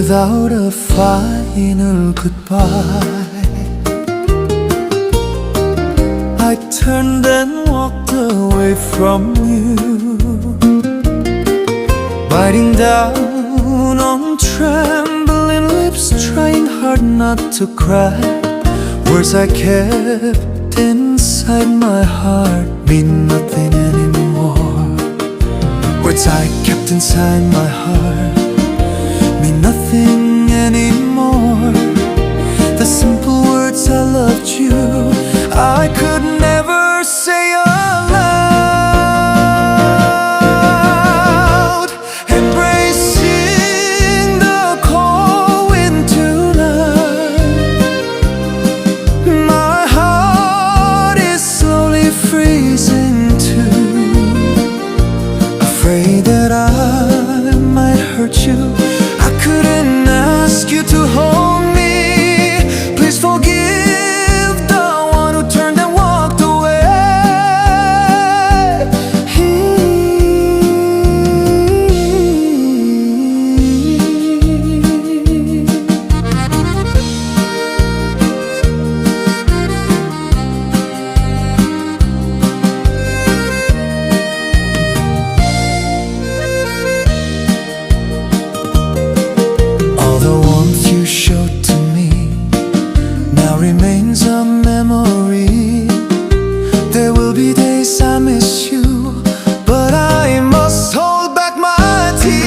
without a final goodbye. I turned and walked away from you, biting down on trembling lips, trying hard not to cry. Words I kept inside my heart mean nothing anymore. Words I kept inside my heart mean nothing anymore. The simple words I loved you, I could never say aloud. Embracing the cold wind tonight, my heart is slowly freezing too. Afraid that I might hurt you, I couldn't ask you to hold me. Please forgive the one who turned and walked away. All the warmth you showed to me now remains a memory. There will be days I miss you, but I must hold back my tears.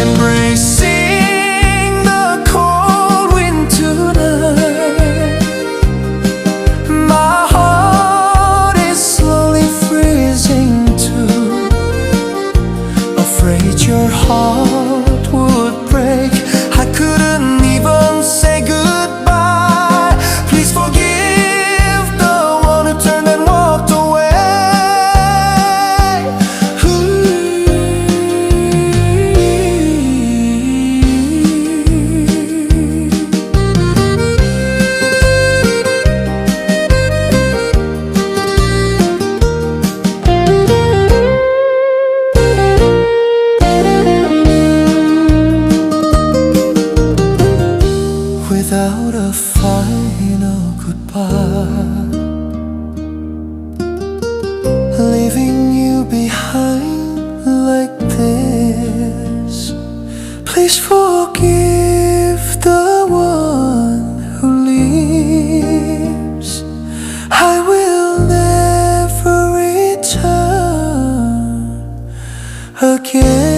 Embracing the cold wind tonight, my heart is slowly freezing too. Afraid your heart would break, I couldn't even say goodbye. Please forgive the one who turned and walked away. Without a final goodbye, leaving you behind like this. Please forgive the one who leaves. I will never return again.